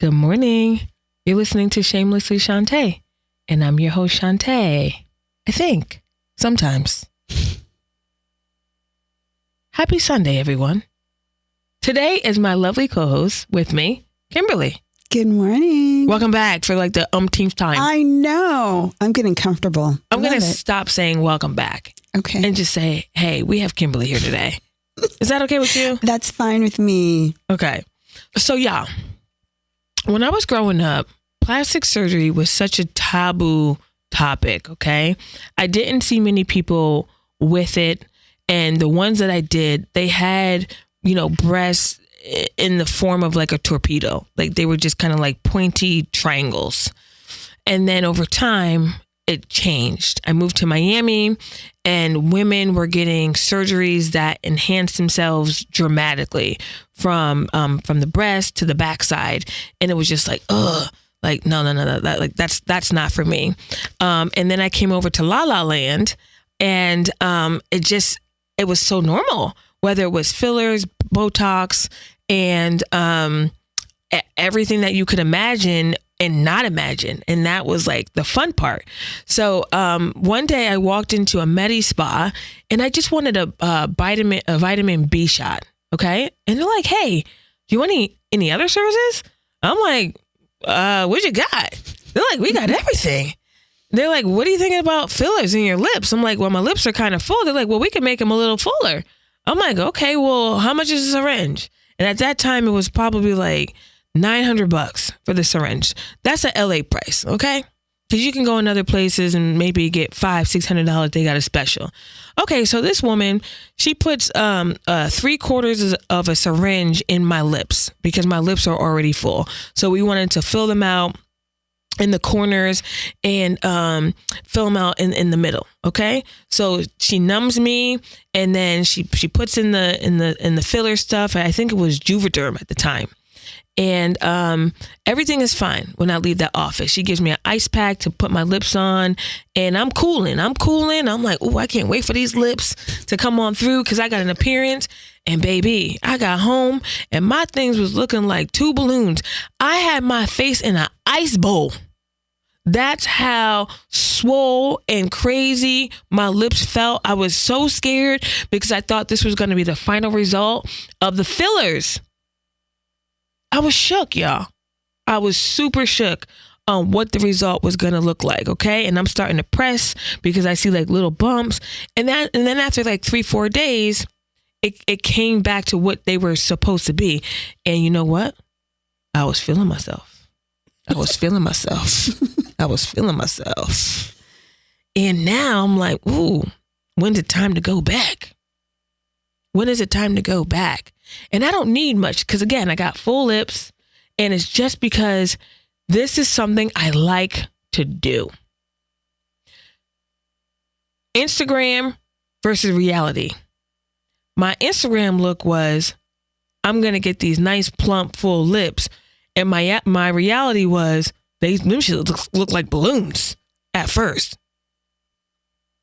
Good morning. You're listening to Shamelessly Shontay, and I'm your host, Shontay. I think. Sometimes. Happy Sunday, everyone. Today is my lovely co-host with me, Kimberly. Good morning. Welcome back for like the umpteenth time. I know. I'm getting comfortable. I'm going to stop saying welcome back. Okay. And just say, hey, we have Kimberly here today. Is that okay with you? That's fine with me. Okay. So, yeah. When I was growing up, plastic surgery was such a taboo topic, okay? I didn't see many people with it. And the ones that I did, they had, breasts in the form of like a torpedo. Like they were just kind of like pointy triangles. And then over time, it changed. I moved to Miami and women were getting surgeries that enhanced themselves dramatically from the breast to the backside. And it was just like, ugh, like, no. That's not for me. And then I came over to La La Land and it was so normal, whether it was fillers, Botox, and everything that you could imagine and not imagine. And that was like the fun part. So one day I walked into a Medi Spa and I just wanted a vitamin B shot. Okay. And they're like, hey, do you want any other services? I'm like, what you got? They're like, we got everything. They're like, what are you thinking about fillers in your lips? I'm like, well, my lips are kind of full. They're like, well, we can make them a little fuller. I'm like, okay, well, how much is a syringe? And at that time, it was probably like $900 for the syringe. That's a LA price, okay? Because you can go in other places and maybe get $500-$600. They got a special. Okay, so this woman, she puts 3/4 of a syringe in my lips because my lips are already full. So we wanted to fill them out in the corners and fill them out in the middle. Okay, so she numbs me and then she puts in the filler stuff. I think it was Juvederm at the time. And everything is fine when I leave that office. She gives me an ice pack to put my lips on and I'm cooling. I'm like, oh, I can't wait for these lips to come on through because I got an appearance. And baby, I got home and my things was looking like 2 balloons. I had my face in an ice bowl. That's how swole and crazy my lips felt. I was so scared because I thought this was going to be the final result of the fillers. I was shook, y'all. I was super shook on what the result was going to look like, okay? And I'm starting to press because I see like little bumps. And then after like 3-4 days, it came back to what they were supposed to be. And you know what? I was feeling myself. And now I'm like, ooh, when's it time to go back? When is it time to go back? And I don't need much because, again, I got full lips and it's just because this is something I like to do. Instagram versus reality. My Instagram look was, I'm going to get these nice, plump, full lips. And my reality was, them should look like balloons at first.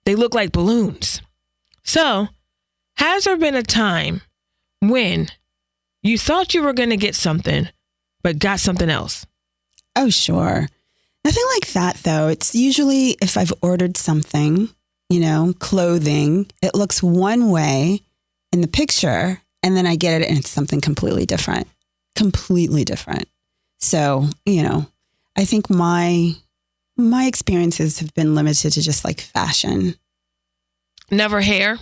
They look like balloons. So, has there been a time when you thought you were going to get something, but got something else? Oh, sure. Nothing like that, though. It's usually if I've ordered something, clothing, it looks one way in the picture, and then I get it and it's something completely different. So, I think my experiences have been limited to just like fashion. Never hair?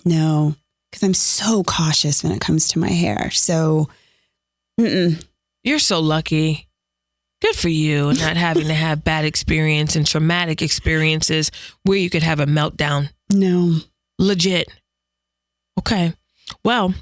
No, because I'm so cautious when it comes to my hair. So, You're so lucky. Good for you, not having to have bad experience and traumatic experiences where you could have a meltdown. No. Legit. Okay. Well,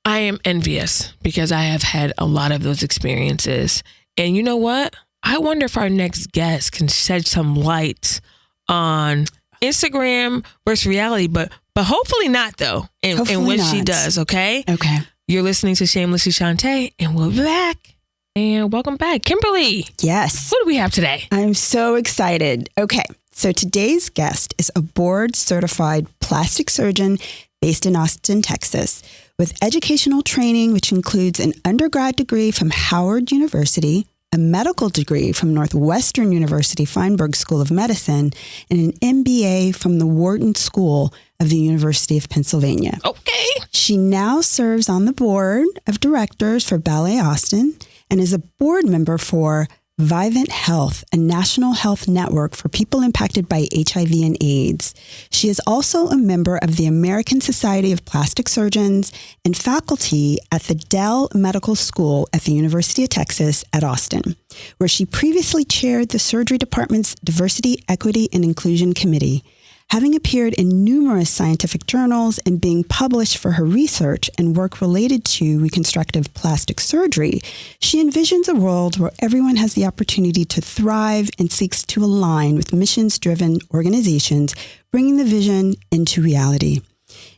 I am envious because I have had a lot of those experiences. And you know what? I wonder if our next guest can shed some light on Instagram versus reality, but hopefully not, though. And when she does, okay? Okay. You're listening to Shamelessly Shontay, and we'll be back. And welcome back, Kimberly. Yes. What do we have today? I'm so excited. Okay. So today's guest is a board-certified plastic surgeon based in Austin, Texas, with educational training, which includes an undergrad degree from Howard University, a medical degree from Northwestern University Feinberg School of Medicine, and an MBA from the Wharton School of the University of Pennsylvania. Okay. She now serves on the board of directors for Ballet Austin and is a board member for Vivent Health, a national health network for people impacted by HIV and AIDS. She is also a member of the American Society of Plastic Surgeons and faculty at the Dell Medical School at the University of Texas at Austin, where she previously chaired the surgery department's Diversity, Equity, and Inclusion Committee. Having appeared in numerous scientific journals and being published for her research and work related to reconstructive plastic surgery, she envisions a world where everyone has the opportunity to thrive and seeks to align with missions-driven organizations, bringing the vision into reality.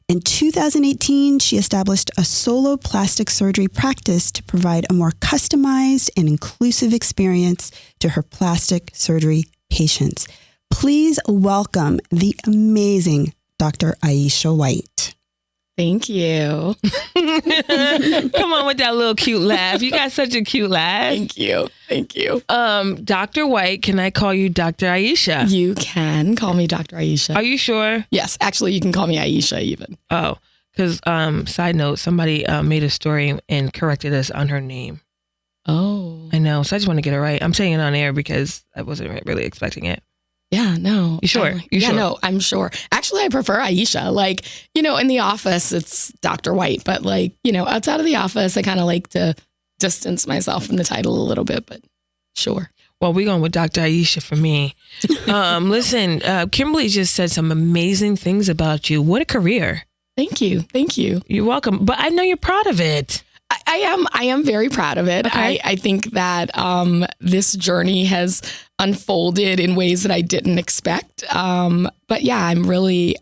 In 2018, she established a solo plastic surgery practice to provide a more customized and inclusive experience to her plastic surgery patients. Please welcome the amazing Dr. Aisha White. Thank you. Come on with that little cute laugh. You got such a cute laugh. Thank you. Thank you. Dr. White, can I call you Dr. Aisha? You can call me Dr. Aisha. Are you sure? Yes, actually, you can call me Aisha even. Oh, because side note, somebody made a story and corrected us on her name. Oh. I know. So I just want to get it right. I'm saying it on air because I wasn't really expecting it. Yeah, no. You sure? Sure? No, I'm sure. Actually, I prefer Aisha. Like, in the office, it's Dr. White. But outside of the office, I kind of like to distance myself from the title a little bit, but sure. Well, we're going with Dr. Aisha for me. Listen, Kimberly just said some amazing things about you. What a career. Thank you. Thank you. You're welcome. But I know you're proud of it. I am very proud of it. Okay. I think that this journey has unfolded in ways that I didn't expect. But yeah, I'm really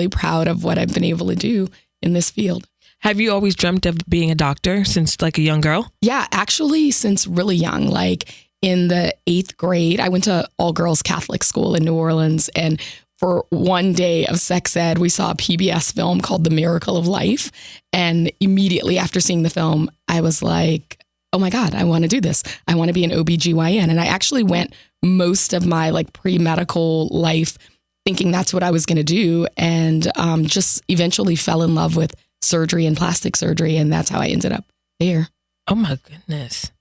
proud of what I've been able to do in this field. Have you always dreamt of being a doctor since like a young girl? Yeah, actually, since really young, like in the 8th grade, I went to all girls Catholic school in New Orleans, and for one day of sex ed, we saw a PBS film called The Miracle of Life. And immediately after seeing the film, I was like, oh my God, I want to do this. I want to be an OBGYN. And I actually went most of my pre-medical life thinking that's what I was going to do. And just eventually fell in love with surgery and plastic surgery. And that's how I ended up there. Oh my goodness.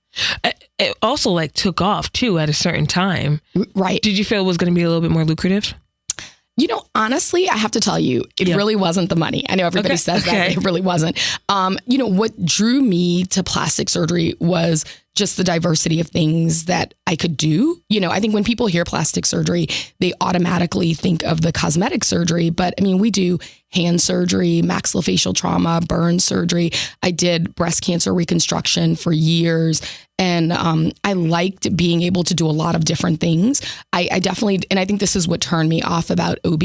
It also took off too at a certain time. Right. Did you feel it was going to be a little bit more lucrative? Honestly, I have to tell you, it really wasn't the money. I know everybody says that, but it really wasn't. What drew me to plastic surgery was just the diversity of things that I could do. I think when people hear plastic surgery, they automatically think of the cosmetic surgery. But we do hand surgery, maxillofacial trauma, burn surgery. I did breast cancer reconstruction for years. And I liked being able to do a lot of different things. I definitely, and I think this is what turned me off about OB.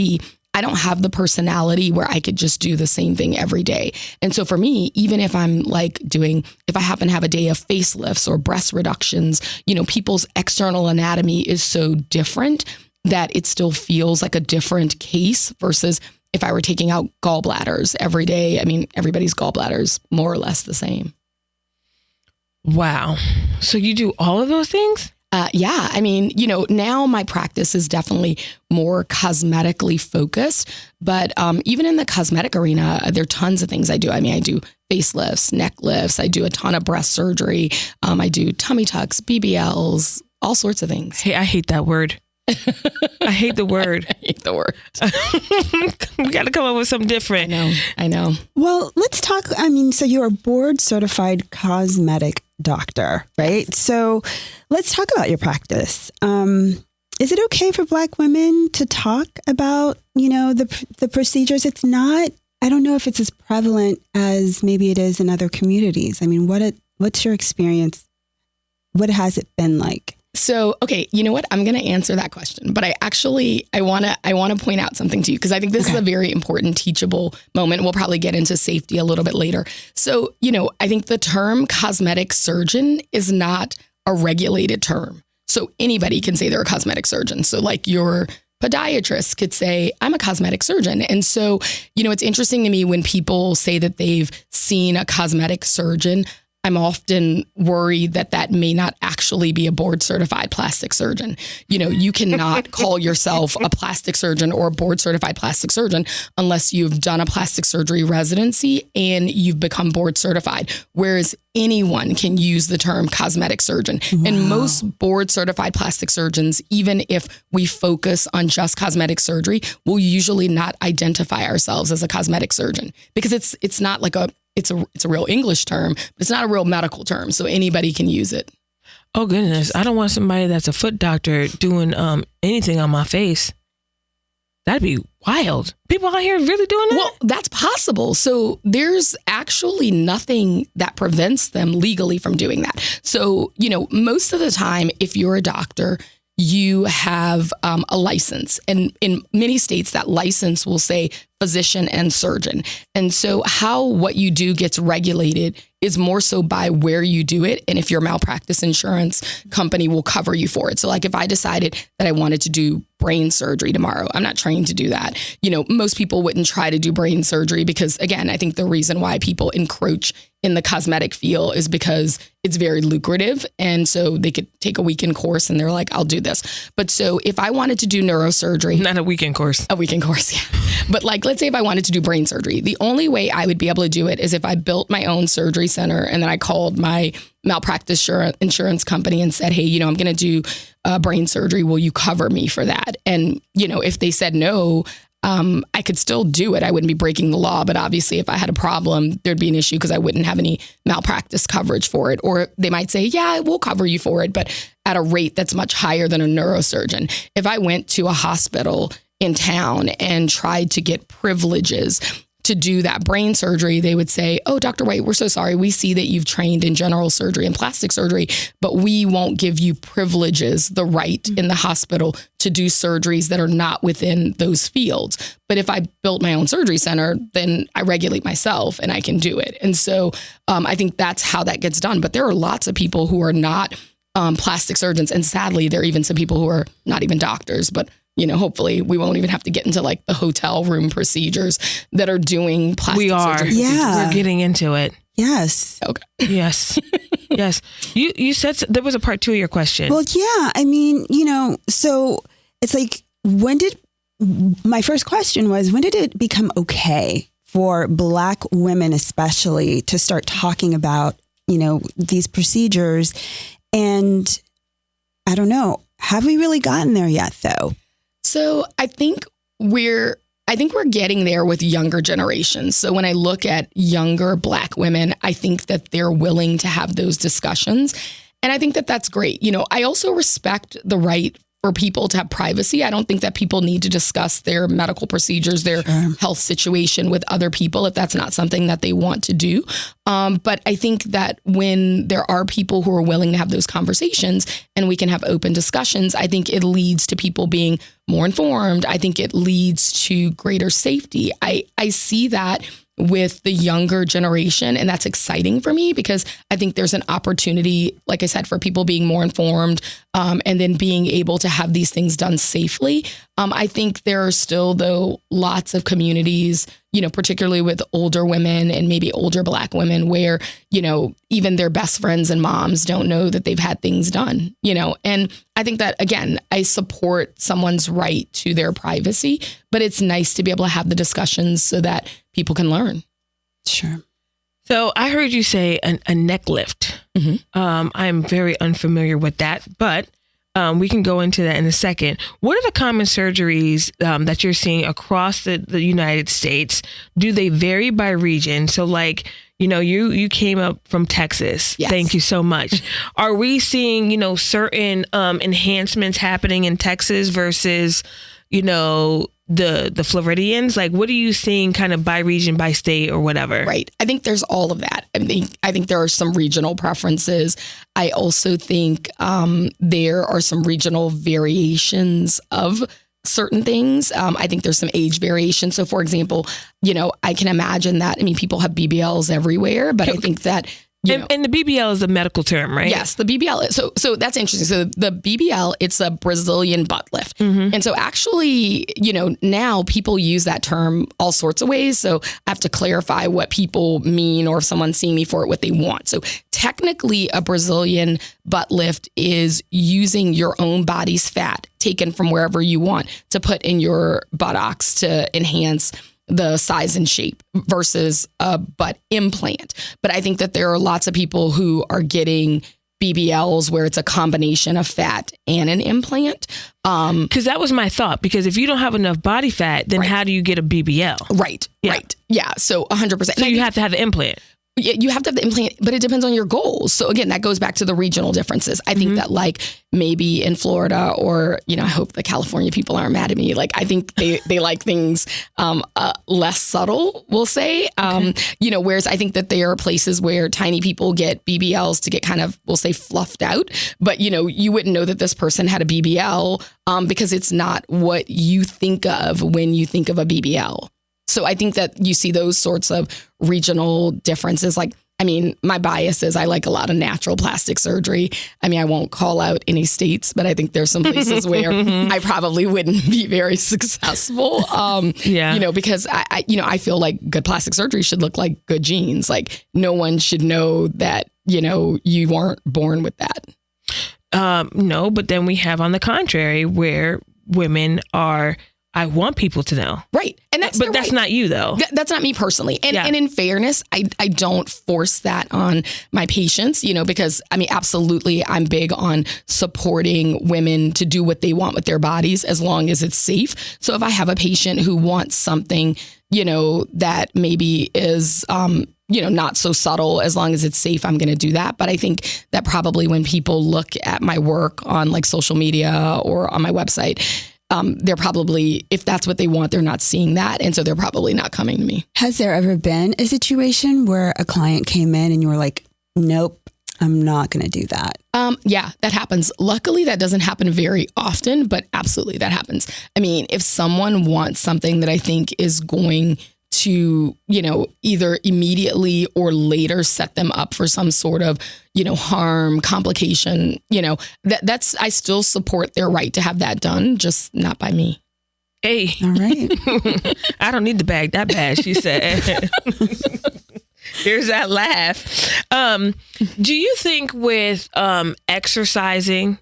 I don't have the personality where I could just do the same thing every day. And so for me, even if I'm if I happen to have a day of facelifts or breast reductions, people's external anatomy is so different that it still feels like a different case versus if I were taking out gallbladders every day. Everybody's gallbladder is more or less the same. Wow. So you do all of those things? Yeah. Now my practice is definitely more cosmetically focused, but even in the cosmetic arena, there are tons of things I do. I do facelifts, neck lifts. I do a ton of breast surgery. I do tummy tucks, BBLs, all sorts of things. Hey, I hate that word. I hate the word. I hate the word. We got to come up with something different. I know. Well, let's talk. So you're a board certified cosmetic doctor, right? So let's talk about your practice. Is it okay for Black women to talk about, the procedures? It's not, I don't know if it's as prevalent as maybe it is in other communities. What's your experience? What has it been like? So, okay, you know what? I'm going to answer that question, but I want to point out something to you because I think this is a very important teachable moment. We'll probably get into safety a little bit later. So, I think the term cosmetic surgeon is not a regulated term. So anybody can say they're a cosmetic surgeon. So your podiatrist could say, I'm a cosmetic surgeon. And so, it's interesting to me when people say that they've seen a cosmetic surgeon. I'm often worried that may not actually be a board certified plastic surgeon. You cannot call yourself a plastic surgeon or a board certified plastic surgeon unless you've done a plastic surgery residency and you've become board certified. Whereas anyone can use the term cosmetic surgeon. Wow. And most board certified plastic surgeons, even if we focus on just cosmetic surgery, will usually not identify ourselves as a cosmetic surgeon because it's not like it's a real English term, but it's not a real medical term. So anybody can use it. Oh goodness. I don't want somebody that's a foot doctor doing anything on my face. That'd be wild. People out here really doing that? Well, that's possible. So there's actually nothing that prevents them legally from doing that. So, most of the time, if you're a doctor, you have a license. And in many states, that license will say physician and surgeon. And so what you do gets regulated is more so by where you do it. And if your malpractice insurance company will cover you for it. So like if I decided that I wanted to do brain surgery tomorrow, I'm not trained to do that. Most people wouldn't try to do brain surgery because, again, I think the reason why people encroach in the cosmetic field is because it's very lucrative. And so they could take a weekend course and they're like, I'll do this. But so if I wanted to do neurosurgery. Not a weekend course. A weekend course, yeah. But let's say if I wanted to do brain surgery, the only way I would be able to do it is if I built my own surgery center and then I called my malpractice insurance company and said, hey, I'm going to do brain surgery. Will you cover me for that? And, if they said no, I could still do it. I wouldn't be breaking the law. But obviously, if I had a problem, there'd be an issue because I wouldn't have any malpractice coverage for it. Or they might say, yeah, we'll cover you for it, but at a rate that's much higher than a neurosurgeon. If I went to a hospital in town and tried to get privileges to do that brain surgery, they would say, oh, Dr. White, we're so sorry. We see that you've trained in general surgery and plastic surgery, but we won't give you privileges, the right in the hospital to do surgeries that are not within those fields. But if I built my own surgery center, then I regulate myself and I can do it. And so I think that's how that gets done. But there are lots of people who are not plastic surgeons. And sadly, there are even some people who are not even doctors, but hopefully we won't even have to get into like the hotel room procedures that are doing plastic surgery. Yeah. We're getting into it. Yes. Okay. Yes. Yes. You said there was a part 2 of your question. Well, yeah. I mean, so it's like, my first question was, when did it become okay for Black women especially to start talking about, these procedures? And I don't know, have we really gotten there yet though? So I think we're getting there with younger generations. So when I look at younger Black women, I think that they're willing to have those discussions. And I think that that's great. I also respect the right for people to have privacy. I don't think that people need to discuss their medical procedures, their health situation with other people if that's not something that they want to do. But I think that when there are people who are willing to have those conversations and we can have open discussions, I think it leads to people being more informed. I think it leads to greater safety. I see that with the younger generation. And that's exciting for me because I think there's an opportunity, like I said, for people being more informed and then being able to have these things done safely. I think there are still, though, lots of communities, particularly with older women and maybe older Black women where, even their best friends and moms don't know that they've had things done, and I think that, again, I support someone's right to their privacy, but it's nice to be able to have the discussions so that people can learn. Sure. So I heard you say a neck lift. Mm-hmm. I'm very unfamiliar with that, but we can go into that in a second. What are the common surgeries that you're seeing across the United States? Do they vary by region? So like, you came up from Texas. Yes. Thank you so much. Are we seeing, certain enhancements happening in Texas versus, the Floridians? Like, what are you seeing kind of by region, by state or whatever? Right. I think there's all of that. I think there are some regional preferences. I also think there are some regional variations of certain things. I think there's some age variation. So for example, I can imagine that, people have BBLs everywhere, but I think that And the BBL is a medical term, right? Yes, the BBL. So that's interesting. So the BBL, it's a Brazilian butt lift. And so actually, now people use that term all sorts of ways. So I have to clarify what people mean, or if someone's seeing me for it, what they want. So technically, a Brazilian butt lift is using your own body's fat taken from wherever you want to put in your buttocks to enhance the size and shape versus a butt implant. But I think that there are lots of people who are getting BBLs where it's a combination of fat and an implant. Because that was my thought. Because if you don't have enough body fat, then how do you get a BBL? Right. Yeah. So 100%. So you have to have the implant. You have to have the implant, but it depends on your goals. So again, that goes back to the regional differences. I think that maybe in Florida, or, I hope the California people aren't mad at me. I think they like things less subtle, we'll say. Whereas I think that there are places where tiny people get BBLs to get kind of, we'll say, fluffed out. But, you wouldn't know that this person had a BBL because it's not what you think of when you think of a BBL. So I think that you see those sorts of regional differences. My bias is I like a lot of natural plastic surgery. I won't call out any states, but I think there's some places where I probably wouldn't be very successful. Because I feel like good plastic surgery should look like good genes. No one should know that, you weren't born with that. No, but then we have on the contrary where women are, I want people to know. Right. And that's not you though. That's not me personally. And in fairness, I don't force that on my patients, because absolutely I'm big on supporting women to do what they want with their bodies as long as it's safe. So if I have a patient who wants something, that maybe is, not so subtle, as long as it's safe, I'm going to do that. But I think that probably when people look at my work on social media or on my website, they're probably, if that's what they want, they're not seeing that. And so they're probably not coming to me. Has there ever been a situation where a client came in and you were like, nope, I'm not going to do that? Yeah, that happens. Luckily, that doesn't happen very often, but absolutely that happens. If someone wants something that I think is going to, either immediately or later set them up for some sort of, harm, complication, that's, I still support their right to have that done, just not by me. Hey. All right. I don't need to bag that bad, she said. Here's that laugh. Do you think with exercising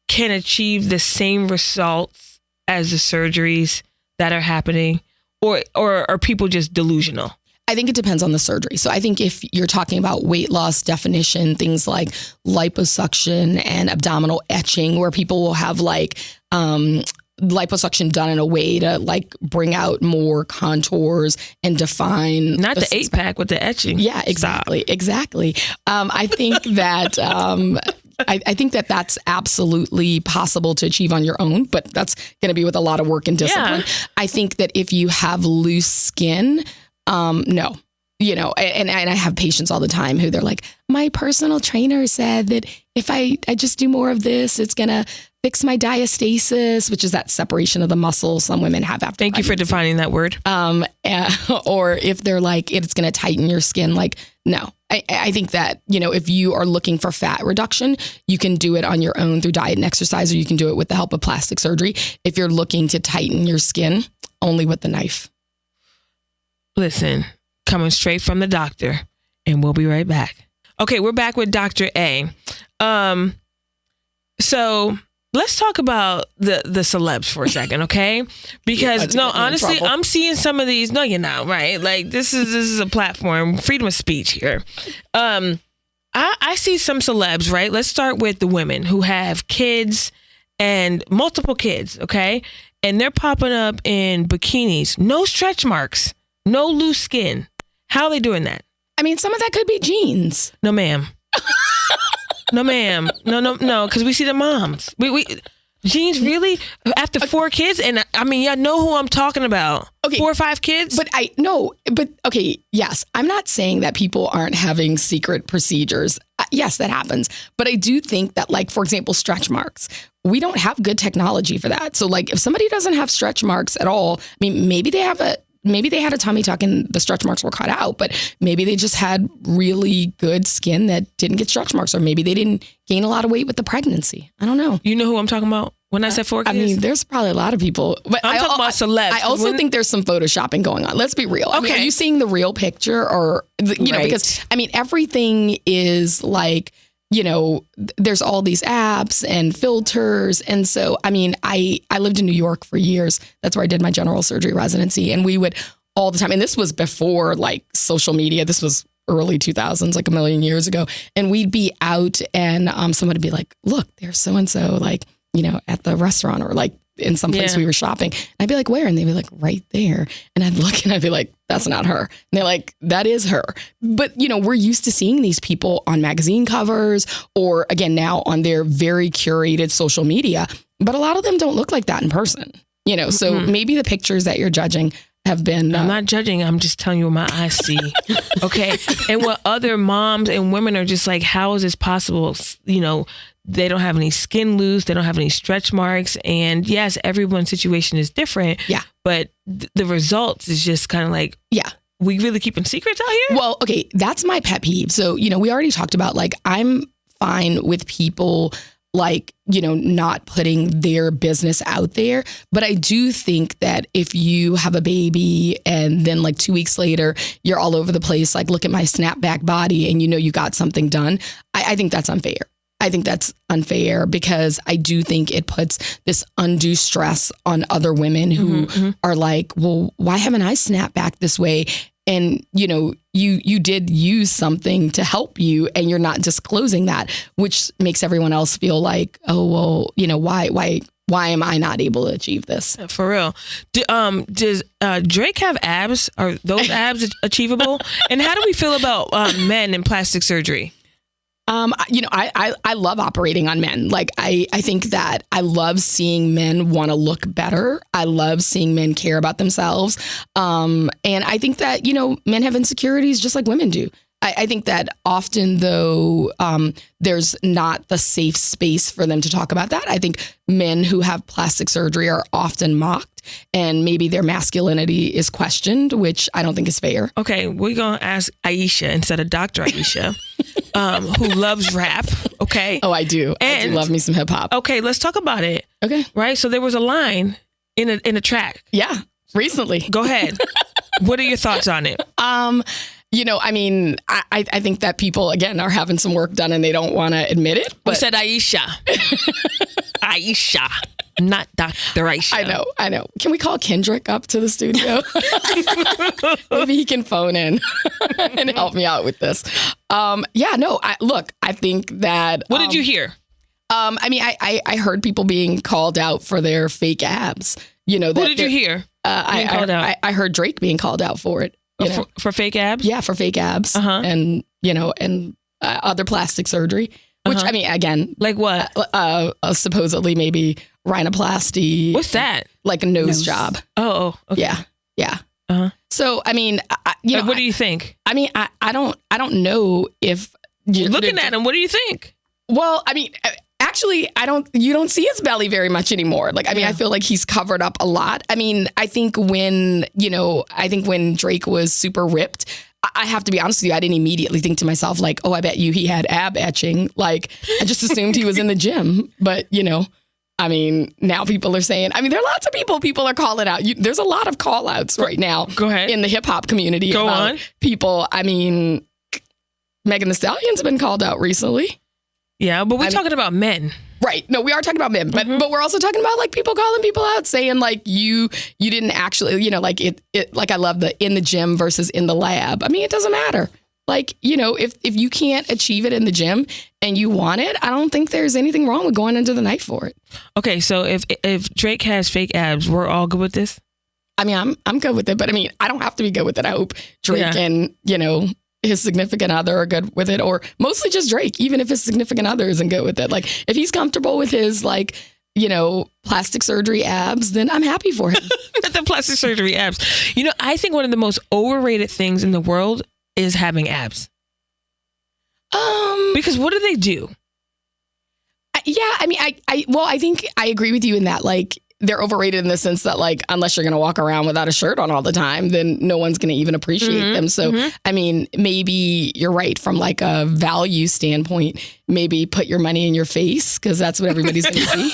can achieve the same results as the surgeries that are happening? Or are people just delusional? I think it depends on the surgery. So I think if you're talking about weight loss definition, things like liposuction and abdominal etching, where people will have liposuction done in a way to bring out more contours and define. Not the 8-pack with the etching. Yeah, exactly. Stop. Exactly. I think that I think that that's absolutely possible to achieve on your own, but that's going to be with a lot of work and discipline. Yeah. I think that if you have loose skin, no. And I have patients all the time who they're like, my personal trainer said that if I just do more of this, it's going to fix my diastasis, which is that separation of the muscle some women have after. Thank you for defining that word. Or if they're like, it's going to tighten your skin, no. I think that, if you are looking for fat reduction, you can do it on your own through diet and exercise, or you can do it with the help of plastic surgery. If you're looking to tighten your skin, only with the knife. Listen, coming straight from the doctor, and we'll be right back. Okay, we're back with Dr. A. So let's talk about the celebs for a second, okay? Because honestly, I'm seeing some of these. No, you're not, right? This is a platform, freedom of speech here. I see some celebs, right? Let's start with the women who have kids and multiple kids, okay? And they're popping up in bikinis, no stretch marks, no loose skin. How are they doing that? Some of that could be genes. No, ma'am. No, ma'am. No. Because we see the moms. We genes really after 4 kids, and y'all know who I'm talking about. Okay, 4 or 5 kids. But okay, yes. I'm not saying that people aren't having secret procedures. Yes, that happens. But I do think that, for example, stretch marks. We don't have good technology for that. So if somebody doesn't have stretch marks at all, maybe they have maybe they had a tummy tuck and the stretch marks were cut out, but maybe they just had really good skin that didn't get stretch marks, or maybe they didn't gain a lot of weight with the pregnancy. I don't know. You know who I'm talking about when I said 4 kids? I mean, there's probably a lot of people. But I'm talking about celebs. I also think there's some photoshopping going on. Let's be real. Okay. I mean, are you seeing the real picture, or, you know, because I mean, everything is like, you know, there's all these apps and filters. And so, I mean, I lived in New York for years. That's where I did my general surgery residency. And we would all the time, and this was before like social media. This was early 2000s, like a million years ago. And we'd be out and someone would be like, look, there's so-and-so, like, you know, at the restaurant, or like in some place we were shopping. And I'd be like, where? And they'd be like, right there. And I'd look and I'd be like, that's not her. And they're like, that is her. But, you know, we're used to seeing these people on magazine covers, or again, now on their very curated social media. But a lot of them don't look like that in person, you know, so maybe the pictures that you're judging have been. I'm not judging. I'm just telling you what my eyes see. Okay. And what other moms and women are just like, how is this possible? You know, they don't have any skin loose. They don't have any stretch marks. And yes, everyone's situation is different. Yeah. But the results is just kind of like, yeah, we really keeping secrets out here? Well, okay. That's my pet peeve. So, you know, we already talked about, like, I'm fine with people, like, you know, not putting their business out there. But I do think that if you have a baby and then like 2 weeks later, you're all over the place, like, look at my snapback body, and you know, you got something done. I think that's unfair. I think that's unfair, because I do think it puts this undue stress on other women who are like, well, why haven't I snapped back this way? And, you know, you did use something to help you, and you're not disclosing that, which makes everyone else feel like, oh, well, you know, why am I not able to achieve this? For real. Does Drake have abs? Are those abs achievable? And how do we feel about men in plastic surgery? You know, I love operating on men. Like, I think that I love seeing men want to look better. I love seeing men care about themselves. And I think that, you know, men have insecurities just like women do. I think that often, though, there's not the safe space for them to talk about that. I think men who have plastic surgery are often mocked, and maybe their masculinity is questioned, which I don't think is fair. Okay, we're going to ask Aisha instead of Dr. Aisha, who loves rap, okay? Oh, I do. I do love me some hip hop. Okay, let's talk about it. Okay. Right? So there was a line in a track. Yeah, recently. Go ahead. What are your thoughts on it? You know, I mean, I think that people, again, are having some work done and they don't want to admit it. But you said Aisha. Aisha, not Dr. Aisha. I know. Can we call Kendrick up to the studio? Maybe he can phone in and help me out with this. Yeah, no, I think that. What did you hear? I mean, I heard people being called out for their fake abs. You know, what did you hear? I heard Drake being called out for it. You know? For fake abs? Yeah, for fake abs. And, you know, and other plastic surgery, which, I mean, again. Like what? Supposedly maybe rhinoplasty. What's that? Like a nose job. Oh, okay. Yeah. So, I mean, you know. What do you think? I mean, I don't know if. Looking at him, what do you think? Well, I mean, actually, you don't see his belly very much anymore. Like, I mean, I feel like he's covered up a lot. I mean, I think when Drake was super ripped, I have to be honest with you, I didn't immediately think to myself, like, oh, I bet you he had ab etching. Like, I just assumed he was in the gym. But, you know, I mean, now people are saying, I mean, there are lots of people are calling out. There's a lot of call outs right now. Go ahead. In the hip hop community. Go on. People, I mean, Megan Thee Stallion's been called out recently. Yeah, but we're talking about men. Right. No, we are talking about men, but we're also talking about like people calling people out, saying like you didn't actually, you know, like it like I love the in the gym versus in the lab. I mean, it doesn't matter. Like, you know, if you can't achieve it in the gym and you want it, I don't think there's anything wrong with going into the night for it. Okay, so if Drake has fake abs, we're all good with this? I mean, I'm good with it, but I mean, I don't have to be good with it. I hope Drake and, you know, his significant other are good with it, or mostly just Drake, even if his significant other isn't good with it. Like, if he's comfortable with his, like, you know, plastic surgery abs, then I'm happy for him. The plastic surgery abs. You know, I think one of the most overrated things in the world is having abs. Because what do they do? Yeah, I mean, I think I agree with you in that, like, they're overrated in the sense that like, unless you're going to walk around without a shirt on all the time, then no one's going to even appreciate them. So, I mean, maybe you're right from like a value standpoint, maybe put your money in your face because that's what everybody's going to see.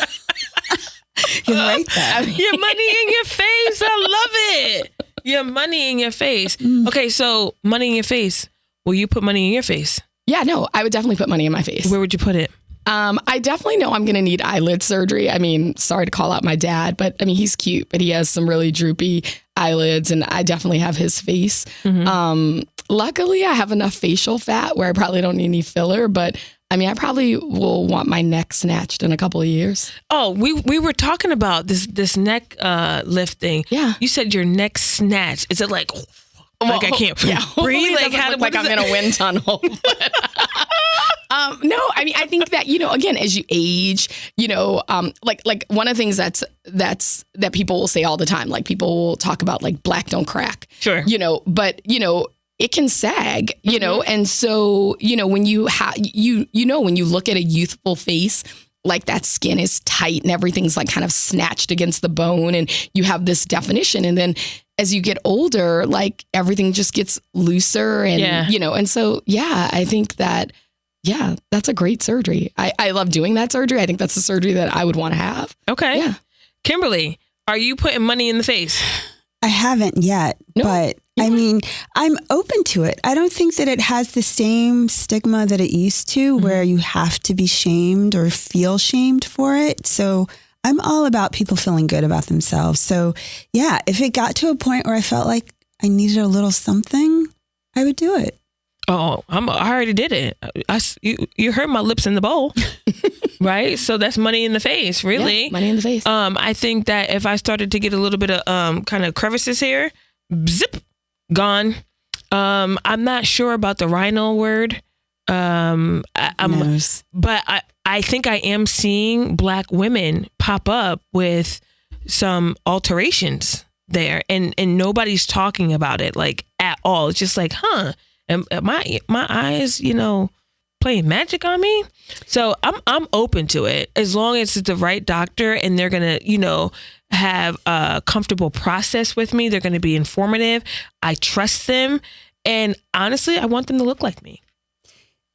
You're right there. Your money in your face. I love it. Your money in your face. Okay, so money in your face. Will you put money in your face? Yeah, no, I would definitely put money in my face. Where would you put it? I definitely know I'm going to need eyelid surgery. I mean, sorry to call out my dad, but I mean, he's cute, but he has some really droopy eyelids and I definitely have his face. Luckily, I have enough facial fat where I probably don't need any filler, but I mean, I probably will want my neck snatched in a couple of years. Oh, we were talking about this neck lift thing. Yeah. You said your neck snatched. Is it like I can't breathe? Like, like I'm in a wind tunnel. No, I mean, I think that, again, as you age, like one of the things that people will say all the time, like people will talk about like black don't crack. Sure. But it can sag, and so, when you when you look at a youthful face, like that skin is tight and everything's like kind of snatched against the bone and you have this definition. And then as you get older, like everything just gets looser and, and so, I think that, that's a great surgery. I love doing that surgery. I think that's the surgery that I would want to have. Okay. Yeah. Kimberly, are you putting money in the face? I haven't yet, but I mean, I'm open to it. I don't think that it has the same stigma that it used to where you have to be shamed or feel shamed for it. So I'm all about people feeling good about themselves. So yeah, if it got to a point where I felt like I needed a little something, I would do it. Oh, I already did it. You heard my lips in the bowl, right? So that's money in the face, really. Yeah, money in the face. I think that if I started to get a little bit of kind of crevices here, zip, gone. I'm not sure about the rhino word. But I think I am seeing Black women pop up with some alterations there, and nobody's talking about it like at all. It's just like, am my eyes, playing magic on me? So I'm open to it as long as it's the right doctor and they're gonna, have a comfortable process with me. They're gonna be informative. I trust them, and honestly, I want them to look like me.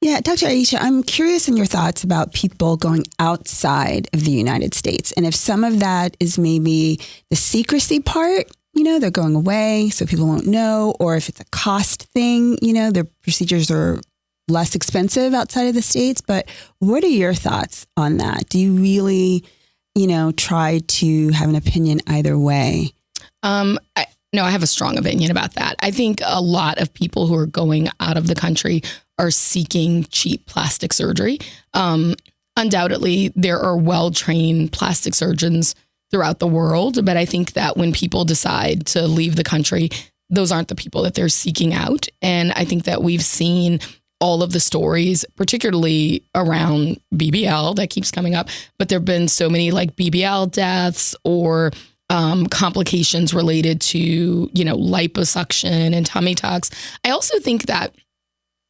Yeah, Dr. Aisha, I'm curious in your thoughts about people going outside of the United States. And if some of that is maybe the secrecy part, they're going away so people won't know, or if it's a cost thing, their procedures are less expensive outside of the States. But what are your thoughts on that? Do you really, try to have an opinion either way? No, I have a strong opinion about that. I think a lot of people who are going out of the country are seeking cheap plastic surgery. Undoubtedly, there are well-trained plastic surgeons throughout the world, but I think that when people decide to leave the country, those aren't the people that they're seeking out. And I think that we've seen all of the stories, particularly around BBL, that keeps coming up, but there've been so many like BBL deaths or complications related to, liposuction and tummy tucks. I also think that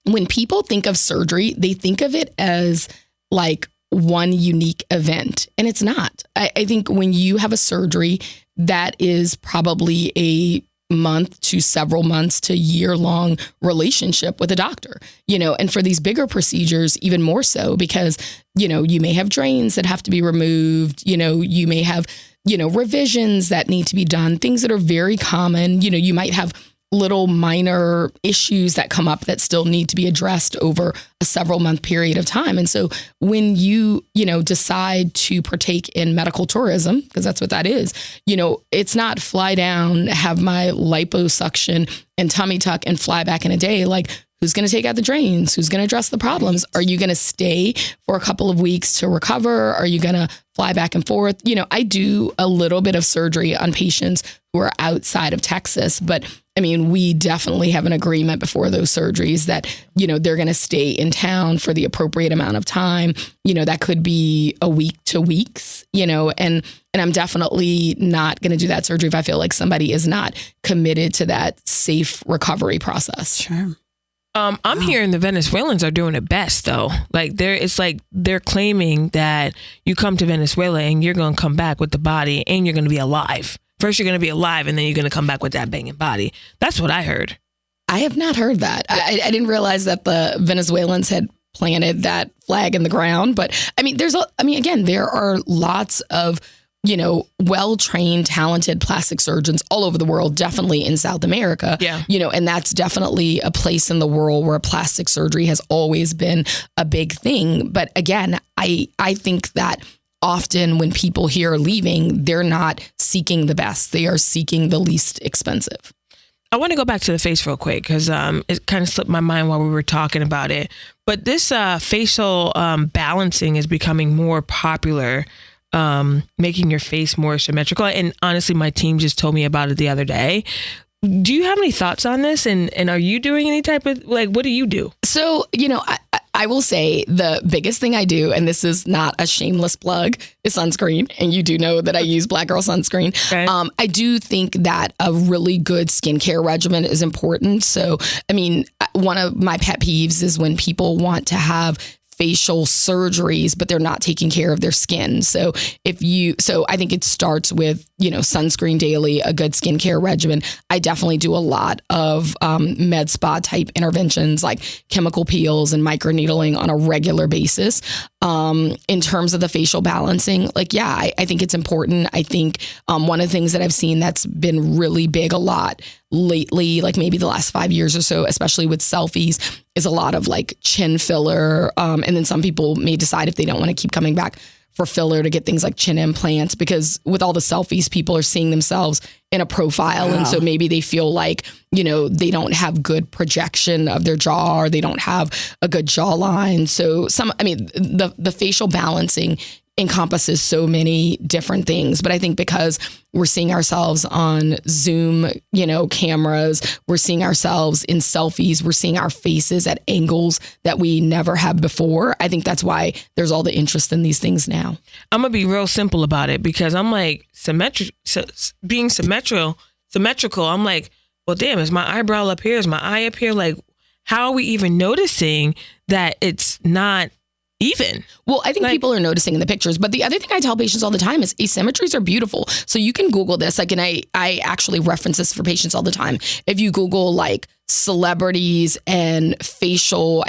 when people think of surgery, they think of it as like one unique event, and it's not. I think when you have a surgery, that is probably a month to several months to year-long relationship with a doctor, and for these bigger procedures, even more so because, you may have drains that have to be removed, you may have, revisions that need to be done, things that are very common. You might have little minor issues that come up that still need to be addressed over a several month period of time. And so when you decide to partake in medical tourism, because that's what that is, it's not fly down, have my liposuction and tummy tuck and fly back in a day. Like, who's going to take out the drains? Who's going to address the problems? Are you going to stay for a couple of weeks to recover? Are you going to fly back and forth? I do a little bit of surgery on patients who are outside of Texas, but I mean, we definitely have an agreement before those surgeries that, they're going to stay in town for the appropriate amount of time. That could be a week to weeks, and I'm definitely not going to do that surgery if I feel like somebody is not committed to that safe recovery process. Sure. I'm hearing the Venezuelans are doing it best though. Like they're claiming that you come to Venezuela and you're going to come back with the body and you're going to be alive. First, you're going to be alive and then you're going to come back with that banging body. That's what I heard. I have not heard that. I didn't realize that the Venezuelans had planted that flag in the ground. But I mean, again, there are lots of, well-trained, talented plastic surgeons all over the world, definitely in South America. Yeah. And that's definitely a place in the world where plastic surgery has always been a big thing. But again, I think that often when people here are leaving, they're not seeking the best. They are seeking the least expensive. I want to go back to the face real quick because it kind of slipped my mind while we were talking about it. But this facial balancing is becoming more popular, making your face more symmetrical. And honestly, my team just told me about it the other day. Do you have any thoughts on this? And are you doing any type of, what do you do? So, I will say the biggest thing I do, and this is not a shameless plug, is sunscreen. And you do know that I use Black Girl sunscreen. Okay. I do think that a really good skincare regimen is important. So, one of my pet peeves is when people want to have facial surgeries, but they're not taking care of their skin. So I think it starts with, sunscreen daily, a good skincare regimen. I definitely do a lot of med spa type interventions like chemical peels and microneedling on a regular basis. In terms of the facial balancing, I think it's important. I think one of the things that I've seen that's been really big a lot lately, like maybe the last 5 years or so, especially with selfies, is a lot of chin filler. And then some people may decide if they don't want to keep coming back for filler to get things like chin implants, because with all the selfies, people are seeing themselves in a profile. Wow. And so maybe they feel like, they don't have good projection of their jaw, or they don't have a good jawline. So the facial balancing encompasses so many different things. But I think because we're seeing ourselves on Zoom, cameras, we're seeing ourselves in selfies, we're seeing our faces at angles that we never have before. I think that's why there's all the interest in these things now. I'm going to be real simple about it, because I'm like being symmetrical. I'm like, well, damn, is my eyebrow up here? Is my eye up here? Like, how are we even noticing that it's not even? Well, I think people are noticing in the pictures. But the other thing I tell patients all the time is asymmetries are beautiful. So you can Google this. And I actually reference this for patients all the time. If you Google celebrities and facial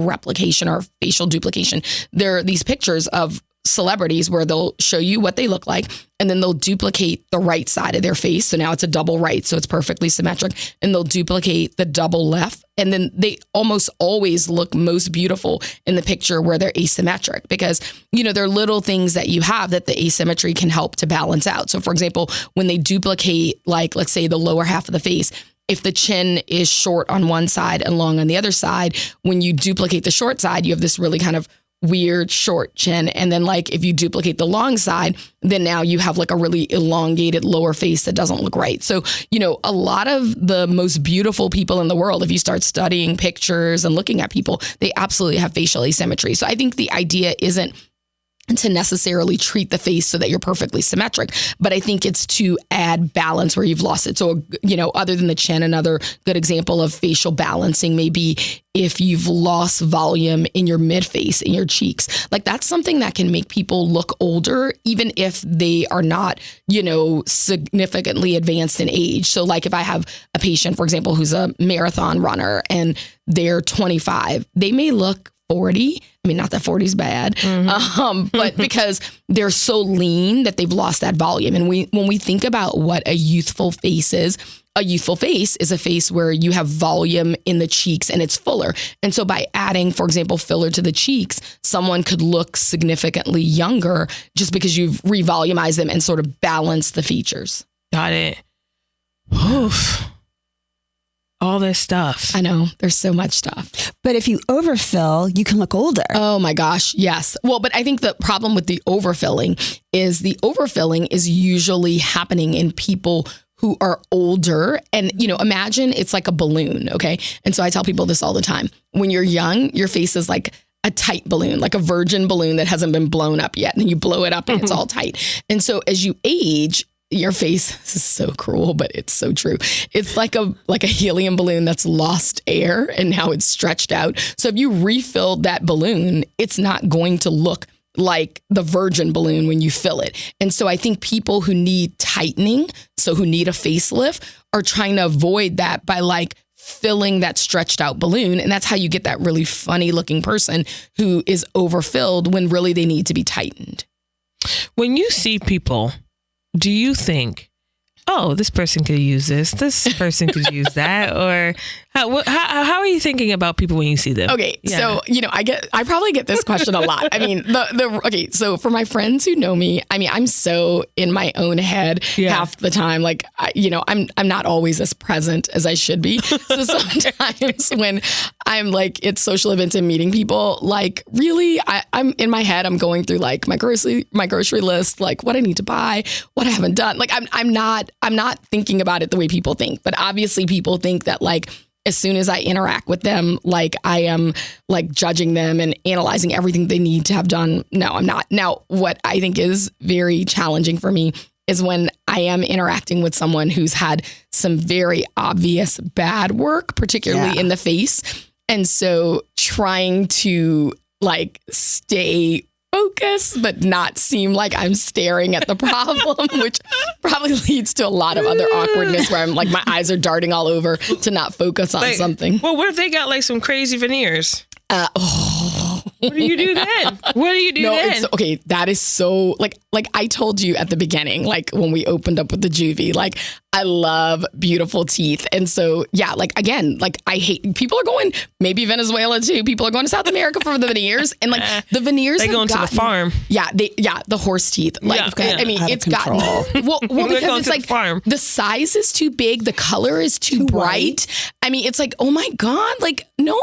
replication or facial duplication, there are these pictures of celebrities where they'll show you what they look like, and then they'll duplicate the right side of their face. So now it's a double right, so it's perfectly symmetric. And they'll duplicate the double left. And then they almost always look most beautiful in the picture where they're asymmetric, because, there are little things that you have that the asymmetry can help to balance out. So for example, when they duplicate, let's say the lower half of the face, if the chin is short on one side and long on the other side, when you duplicate the short side, you have this really kind of weird short chin. And then if you duplicate the long side, then now you have a really elongated lower face that doesn't look right. So, a lot of the most beautiful people in the world, if you start studying pictures and looking at people, they absolutely have facial asymmetry. So I think the idea isn't to necessarily treat the face so that you're perfectly symmetric, but I think it's to add balance where you've lost it. So, other than the chin, another good example of facial balancing may be if you've lost volume in your mid face, in your cheeks. That's something that can make people look older, even if they are not, significantly advanced in age. So if I have a patient, for example, who's a marathon runner and they're 25, they may look 40. Not that 40 is bad, but because they're so lean that they've lost that volume. And when we think about what a youthful face is a face where you have volume in the cheeks and it's fuller. And so by adding, for example, filler to the cheeks, someone could look significantly younger just because you've revolumized them and sort of balanced the features. Got it. Oof. All this stuff. I know. There's so much stuff. But if you overfill, you can look older. Oh my gosh. Yes. Well, but I think the problem with the overfilling is usually happening in people who are older. And, imagine it's like a balloon. Okay. And so I tell people this all the time. When you're young, your face is like a tight balloon, like a virgin balloon that hasn't been blown up yet. And you blow it up and it's all tight. And so as you age, your face, this is so cruel, but it's so true. It's like a helium balloon that's lost air and now it's stretched out. So if you refilled that balloon, it's not going to look like the virgin balloon when you fill it. And so I think people who need tightening, so who need a facelift, are trying to avoid that by like filling that stretched out balloon. And that's how you get that really funny looking person who is overfilled when really they need to be tightened. When you see people, do you think, oh, this person could use this person could use that? Or how are you thinking about people when you see them? Okay, so, I probably get this question a lot. I mean, okay, so for my friends who know me, I mean, I'm so in my own head half the time. Like, I'm not always as present as I should be. So sometimes when I'm like at social events and meeting people, like really, I'm in my head, I'm going through like my grocery list, like what I need to buy, what I haven't done. Like I'm not thinking about it the way people think, but obviously people think that like, as soon as I interact with them, like I am like judging them and analyzing everything they need to have done. No, I'm not. Now, what I think is very challenging for me is when I am interacting with someone who's had some very obvious bad work, particularly in the face. And so trying to like stay focused, but not seem like I'm staring at the problem, which probably leads to a lot of other awkwardness where I'm like, my eyes are darting all over to not focus on something. Well, what if they got like some crazy veneers? What do you do then? It's okay. That is so like I told you at the beginning, like when we opened up with the juvie, like I love beautiful teeth. And so, yeah, like again, like I hate people are going maybe Venezuela too. People are going to South America for the veneers and like the veneers. They going to the farm. Yeah. The horse teeth. Like, I mean, it's gotten, well, because it's like the size is too big. The color is too bright. I mean, it's like, oh my God, like, no,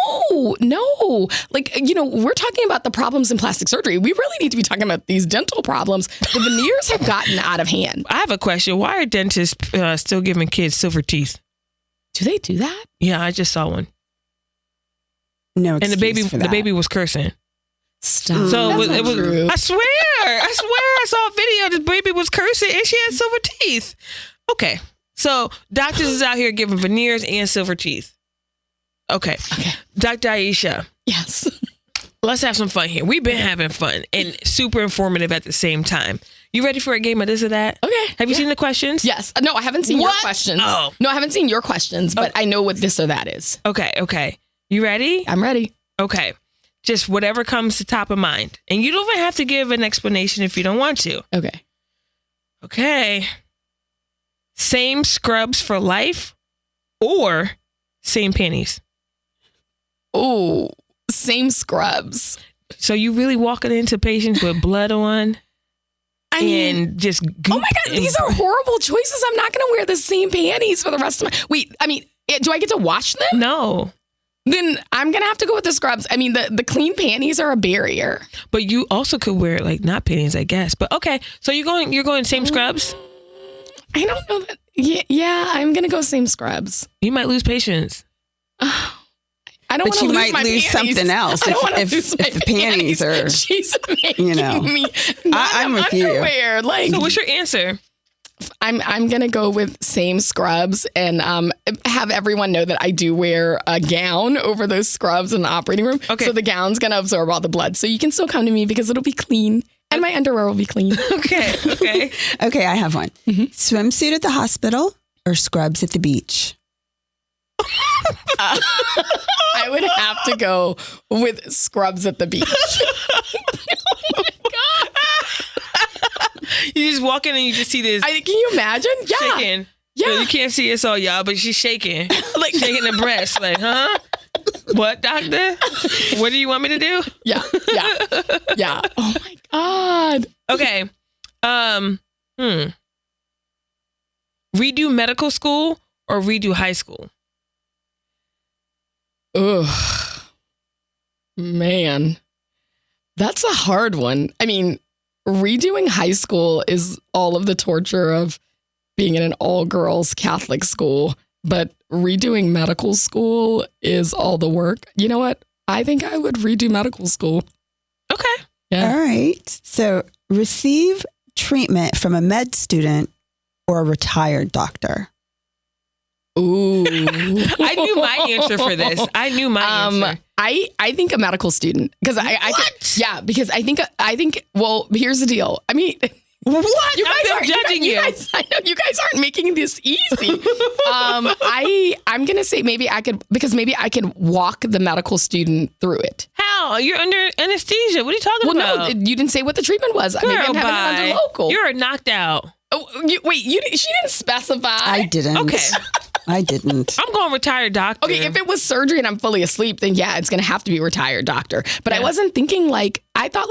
like, we're talking about the problems in plastic surgery. We really need to be talking about these dental problems. The veneers have gotten out of hand. I have a question. Why are dentists still giving kids silver teeth? Do they do that? Yeah, I just saw one. No, and the baby was cursing. Stop. So That's it was. true. I swear, I saw a video. The baby was cursing and she had silver teeth. Okay, so doctors is out here giving veneers and silver teeth. Okay. Dr. Aisha. Yes. Let's have some fun here. We've been having fun and super informative at the same time. You ready for a game of this or that? Okay. Have you seen the questions? Yes. No, I haven't seen your questions. Oh. No, I haven't seen your questions, but I know what this or that is. Okay. You ready? I'm ready. Okay. Just whatever comes to top of mind. And you don't even have to give an explanation if you don't want to. Okay. Same scrubs for life or same panties? Oh, same scrubs. So you really walking into patients with blood on? Oh my God, these are horrible choices. I'm not going to wear the same panties for the rest of my... Wait, I mean, do I get to wash them? No. Then I'm going to have to go with the scrubs. I mean, the clean panties are a barrier. But you also could wear like not panties, I guess. But okay, so you're going same scrubs? I don't know that. Yeah, I'm going to go same scrubs. You might lose patience. I don't want to lose my panties. But you might lose something else if the panties are. She's making me. I'm with underwear. you. Like, so what's your answer? I'm gonna go with same scrubs and have everyone know that I do wear a gown over those scrubs in the operating room. Okay. So the gown's gonna absorb all the blood. So you can still come to me because it'll be clean. And my underwear will be clean. Okay. Okay, I have one. Swimsuit at the hospital or scrubs at the beach? I would have to go with scrubs at the beach. Oh my God. You just walk in and you just see this. Can you imagine? Yeah. Shaking. Yeah. So you can't see us all, y'all, but she's shaking. Like shaking the breast. Like, huh? What, doctor? What do you want me to do? Yeah. Oh my God. Okay. Redo medical school or redo high school? Ugh. Man. That's a hard one. I mean, redoing high school is all of the torture of being in an all-girls Catholic school, but redoing medical school is all the work. You know what? I think I would redo medical school. Okay. Yeah. All right. So receive treatment from a med student or a retired doctor? Ooh. I knew my answer for this. I knew my answer. I think a medical student because because I think well, here's the deal. I mean, what? You guys I'm judging you. I know you guys aren't making this easy. I'm gonna say maybe I could walk the medical student through it. How? You're under anesthesia. What are you talking about? Well, no, you didn't say what the treatment was. Girl, maybe I'm having it under local. You're knocked out. Oh, she didn't specify. I didn't. Okay. I didn't. I'm going retired doctor. Okay, if it was surgery and I'm fully asleep, then yeah, it's going to have to be retired doctor. But I wasn't thinking I thought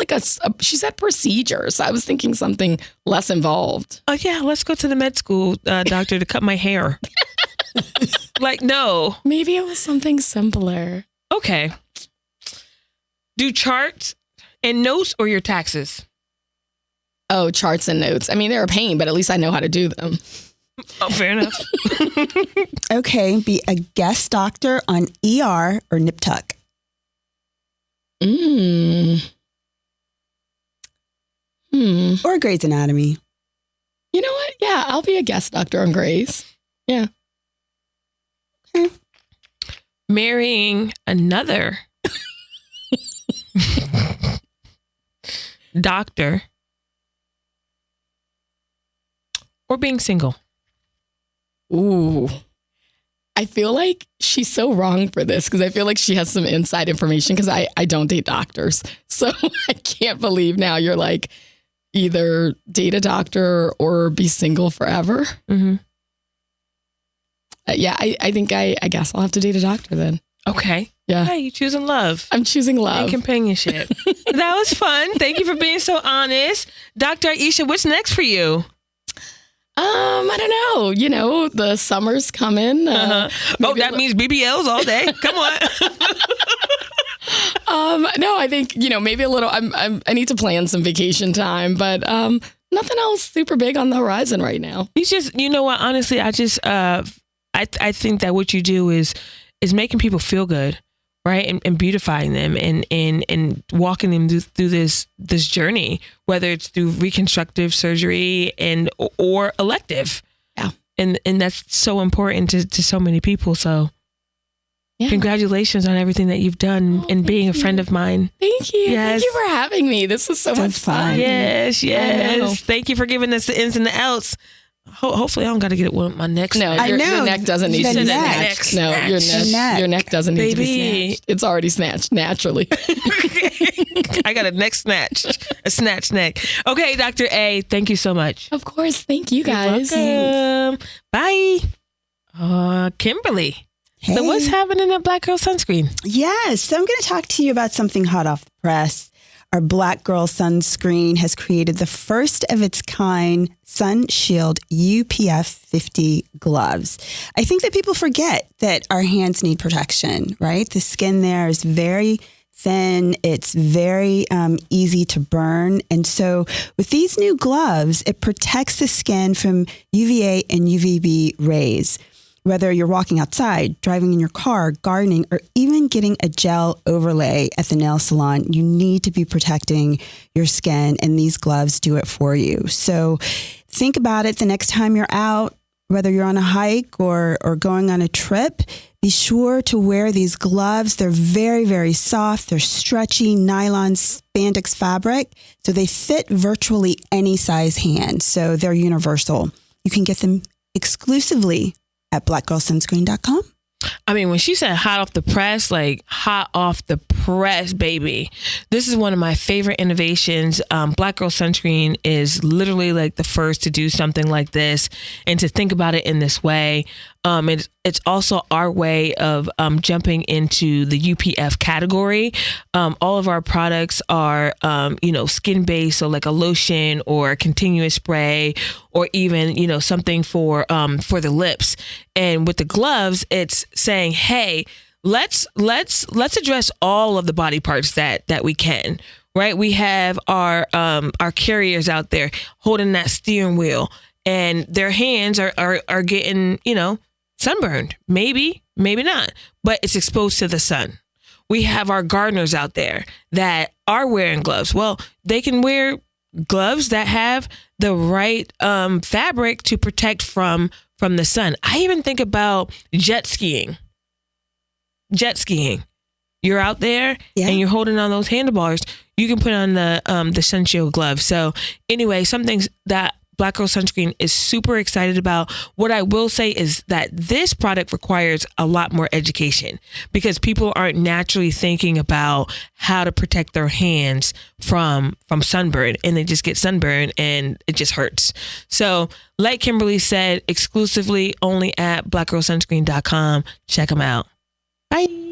she said procedure. So I was thinking something less involved. Oh, yeah, let's go to the med school doctor to cut my hair. No. Maybe it was something simpler. Okay. Do charts and notes or your taxes? Oh, charts and notes. I mean, they're a pain, but at least I know how to do them. Oh, fair enough. Okay, be a guest doctor on ER or nip tuck. Or Grey's Anatomy. You know what? Yeah, I'll be a guest doctor on Grey's. Yeah. Okay. Marrying another doctor or being single? Ooh. I feel like she's so wrong for this because I feel like she has some inside information because I don't date doctors. So I can't believe now you're like either date a doctor or be single forever. Mm-hmm. I think I guess I'll have to date a doctor then. Okay. Yeah. Hey, you choosing love. I'm choosing love. And companionship. That was fun. Thank you for being so honest. Dr. Aisha, what's next for you? I don't know. You know, the summer's coming. That means BBLs all day. Come on. No, I think, maybe a little, I need to plan some vacation time, but nothing else super big on the horizon right now. You just, you know what? Honestly, I think that what you do is making people feel good, right? And beautifying them and walking them through this journey, whether it's through reconstructive surgery or elective. Yeah. And that's so important to so many people. So congratulations on everything that you've done and being a friend of mine. Thank you. Yes. Thank you for having me. This was so much fun. Yes. Thank you for giving us the ins and the outs. Hopefully, I don't got to get it with my neck. No, your neck doesn't need to be snatched. No, your neck doesn't need to be snatched. It's already snatched naturally. I got a neck snatched, a snatched neck. Okay, Dr. A, thank you so much. Of course, thank you guys. You're welcome. Bye. Kimberly. Hey. So what's happening at Black Girl Sunscreen? Yes, so I'm going to talk to you about something hot off the press. Our Black Girl Sunscreen has created the first of its kind Sun Shield UPF 50 gloves. I think that people forget that our hands need protection, right? The skin there is very thin. It's very easy to burn. And so with these new gloves, it protects the skin from UVA and UVB rays. Whether you're walking outside, driving in your car, gardening, or even getting a gel overlay at the nail salon, you need to be protecting your skin, and these gloves do it for you. So think about it the next time you're out, whether you're on a hike or going on a trip, be sure to wear these gloves. They're very, very soft. They're stretchy nylon spandex fabric, so they fit virtually any size hand. So they're universal. You can get them exclusively at blackgirlsunscreen.com. I mean, when she said hot off the press, like hot off the press, baby. This is one of my favorite innovations. Black Girl Sunscreen is literally like the first to do something like this and to think about it in this way. It's also our way of jumping into the UPF category. All of our products are, skin-based, so like a lotion or a continuous spray or even, something for the lips. And with the gloves, it's saying, hey, let's address all of the body parts that we can, right? We have our carriers out there holding that steering wheel, and their hands are getting, sunburned. Maybe not, but it's exposed to the sun. We have our gardeners out there that are wearing gloves. Well, they can wear gloves that have the right fabric to protect from the sun. I even think about jet skiing. You're out there and you're holding on those handlebars. You can put on the sunshield glove. So anyway, something that Black Girl Sunscreen is super excited about. What I will say is that this product requires a lot more education because people aren't naturally thinking about how to protect their hands from sunburn, and they just get sunburn and it just hurts. So like Kimberly said, exclusively only at blackgirlsunscreen.com. Check them out. Bye.